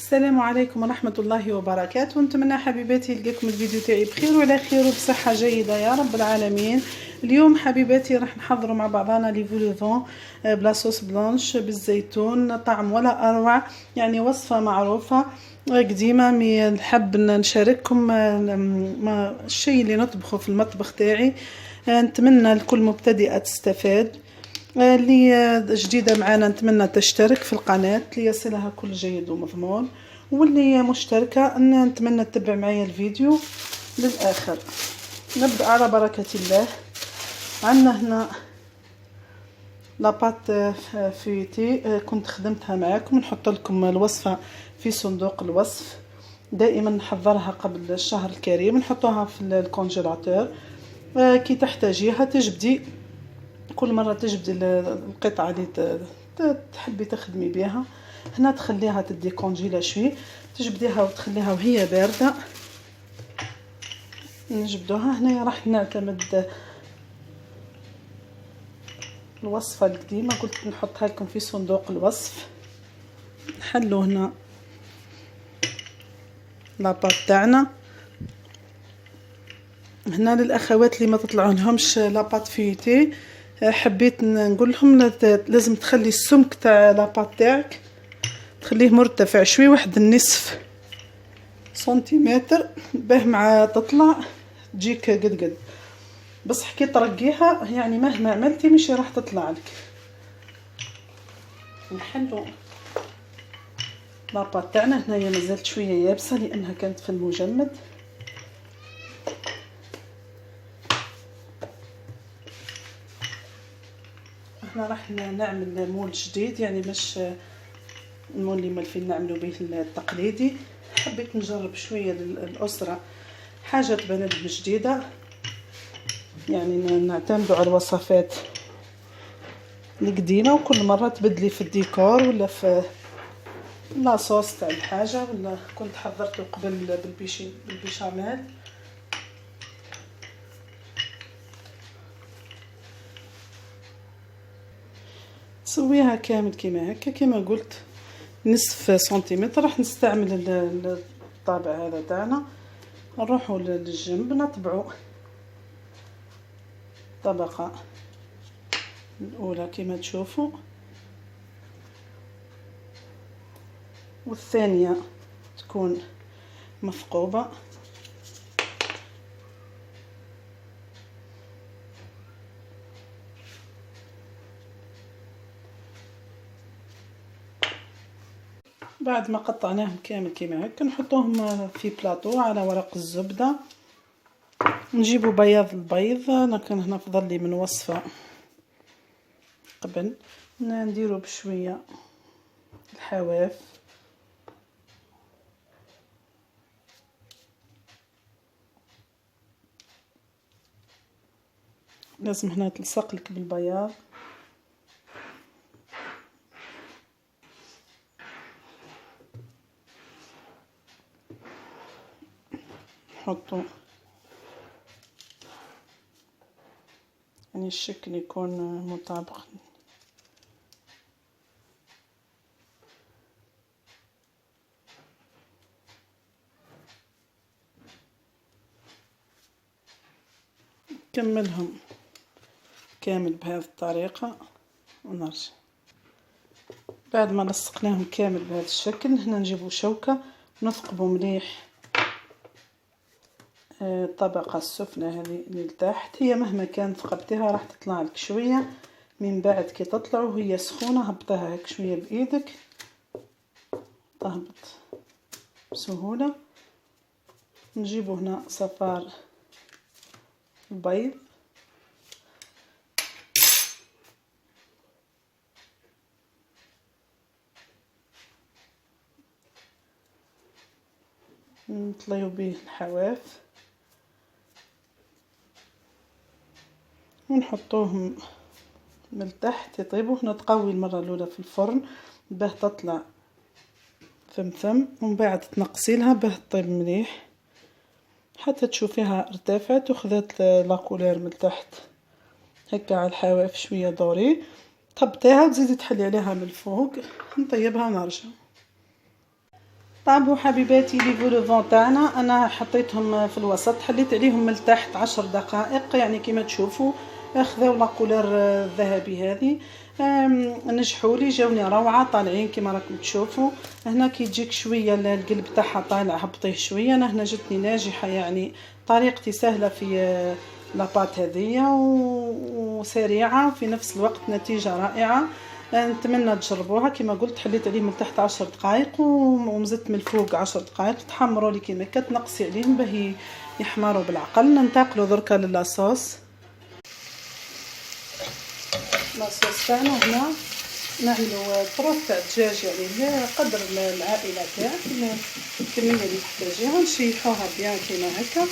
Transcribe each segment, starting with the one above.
السلام عليكم ورحمة الله وبركاته. نتمنى حبيباتي يلقاكم الفيديو تاعي بخير وعلى خير وبصحة جيدة يا رب العالمين. اليوم حبيباتي راح نحضروا مع بعضنا لي فوليفون بلا صوص بلانش بالزيتون، طعم ولا اروع، يعني وصفة معروفة قديمة. نحب نشارككم الشيء اللي نطبخه في المطبخ تاعي. نتمنى الكل مبتدئة تستفاد، اللي جديدة معانا نتمنى تشترك في القناة ليصلها كل جيد ومضمون، واللي مشتركة نتمنى تتبع معايا الفيديو للآخر. نبدأ على بركة الله. عندنا هنا لاباط فيتي، كنت خدمتها معاكم، نحط لكم الوصفة في صندوق الوصف. دائما نحضرها قبل الشهر الكريم، نحطوها في الكونجيلاتور كي تحتاجيها تجبدي كل مرة تجبدي القطعة اللي تحبي تخدمي بها. هنا تخليها تدي كونجيلا شوي، تجبديها وتخليها وهي باردة نجبدوها. هنا راح نعتمد الوصفة القديمة، قلت نحطها لكم في صندوق الوصف. نحلو هنا لاباط تاعنا. هنا للاخوات اللي ما تطلعوا لهمش لاباط فيتي، حبيت نقول لهم لازم تخلي السمك تاع لاباط تاعك تخليه مرتفع شوي، واحد النصف سنتيمتر، باه مع تطلع تجيك قد بصح كي ترقيها يعني مهما عملتي مش راح تطلع لك. نحلو لاباط تاعنا. هنايا مازالت شويه يابسه لانها كانت في المجمد. احنا راح نعمل مول جديد، يعني مش المول اللي مالفين نعملوا به التقليدي. حبيت نجرب شويه للاسره حاجه تبان لهم جديده، يعني نعتمدوا على الوصفات القديمه وكل مره تبدلي في الديكور ولا في لاصوص تاع الحاجه. ولا كنت حضرته قبل بالبيشاميل. نسويها كامل كيما هكا كيما قلت نصف سنتيمتر. راح نستعمل الطابع هذا تاعنا، نروحوا للجنب نطبعوا الطبقه الاولى كيما تشوفوا، والثانيه تكون مثقوبه. بعد ما قطعناهم كامل كيما هكا نحطوهم في بلاطو على ورق الزبده. نجيبوا بياض البيض، انا كان هنا فضل لي من وصفه قبل، نديروا بشويه الحواف. لازم هنا تلصق لك بالبياض. نحطوا يعني الشكل يكون مطابق. نكملهم كامل بهذه الطريقة ونرجع. بعد ما لصقناهم كامل بهذا الشكل، هنا نجيبوا شوكة نثقبوا مليح الطبقة السفلى هذه اللي لتحت. هي مهما كان ثقبتها راح تطلع لك شوية، من بعد كي تطلع وهي سخونة هبطها هيك شوية بإيدك تهبط بسهولة. نجيبوا هنا صفار البيض، نطليو به الحواف ونحطوهم من تحت يطيبوا. هنا تقوي المرة الأولى في الفرن باه تطلع ثم ومن بعد تنقصي لها باه تطيب مليح حتى تشوفيها ارتفعت وخذت لاكولير من تحت هكا على الحواف شوية دوري. تهبطيها وتزيدي تحلي عليها من الفوق. نطيبها ونرجع. طابوا حبيباتي لي فولوفون تاعنا، انا حطيتهم في الوسط، حليت عليهم من التحت 10 دقائق يعني كما تشوفوا خذاو لا كولور الذهبي هذه. نجحوا لي، جاوني روعه، طالعين كما راكم تشوفوا. هنا كي تجيك شويه القلب تاعها طالع هبطيه شويه، انا هنا جتني ناجحه يعني، طريقتي سهله في لاباط هذيا وسريعه وفي نفس الوقت نتيجه رائعه. نتمنى تجربوها. كما قلت حليت عليهم من تحت 10 دقائق ومزدت من الفوق 10 دقائق تحمروا لي كيما هكا، تنقصي عليهم باه يحمروا بالعقل. ننتقلوا دركا للاصوص. لاصوص تاعنا هنا نعملوا طروف تاع الدجاج يعني قدر العائله تاعك، الكميه اللي تحتاجيها نشيحوها بيان كيما هكا.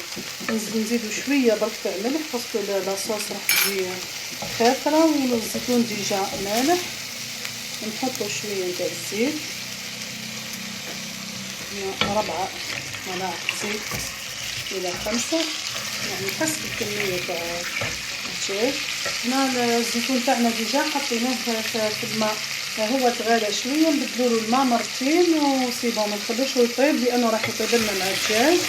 نزيدوا شويه برك تاع ملح باسكو لاصوص راح تجي خاطره، والزيتون ديجا مالح. نحطوا شويه تاع الزيت، 4 ملاعق زيت الى 5 يعني حسب الكميه تاع الدجاج. هنا الزيتون تاعنا ديجا حطيناه في الماء، هو تغالى شويه نبدلوا له الماء مرتين وسيبون، ما نخلوش يطيب لانه راح يطيب لنا مع الدجاج.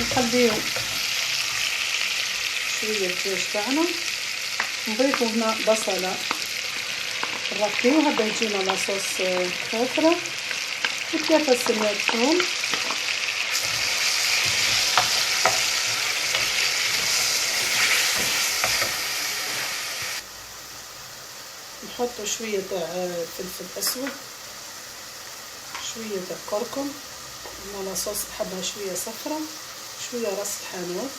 نخليو شويه الدجاج تاعنا، نضيفوا هنا بصله نركيوها باه تجينا لاصوص خضره، و3 سنات ثوم. نحطوا شويه تاع فلفل اسود، شويه تاع كركم، انا لاصوص نحبها شويه صفرة، شويه راس الحانوت.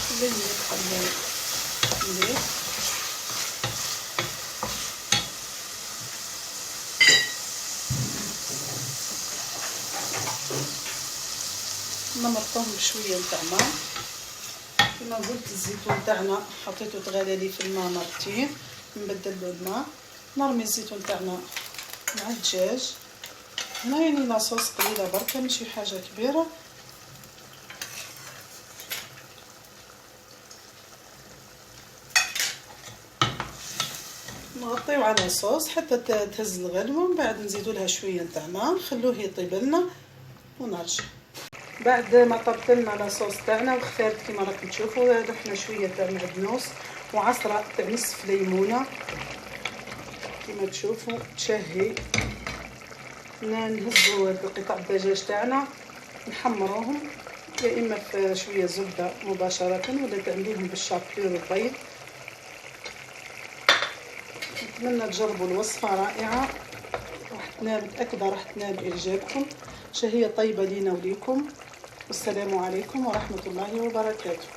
خليه يدخل مليح. نمرطوهم بشويه نتاع ماء. كما قلت الزيتون تاعنا حطيته تغالي لي في الماء مرتين، نبدل له الماء. نرمي الزيتون تاعنا مع الدجاج. هنا يعني لاصوص قليله بركه ماشي حاجه كبيره. نغطيو على الصوص حتى تهز الغلوه، من بعد نزيدوا لها شويه نتاع ماء نخلوه يطيب لنا ونرجع. بعد ما طبت لنا لاصوص تاعنا وخفات كما راكم تشوفوا، ضفنا شويه تاع معدنوس وعصره تاع نصف ليمونه كما تشوفوا تشهي. نهزوا قطع الدجاج تاعنا نحمروهم، يا اما في شويه زبده مباشره ولا تعمليهم بالشابيور البيض. نتمنى تجربوا الوصفه رائعه، متاكده راح تنال اعجابكم. شهيه طيبه لينا وليكم، والسلام عليكم ورحمه الله وبركاته.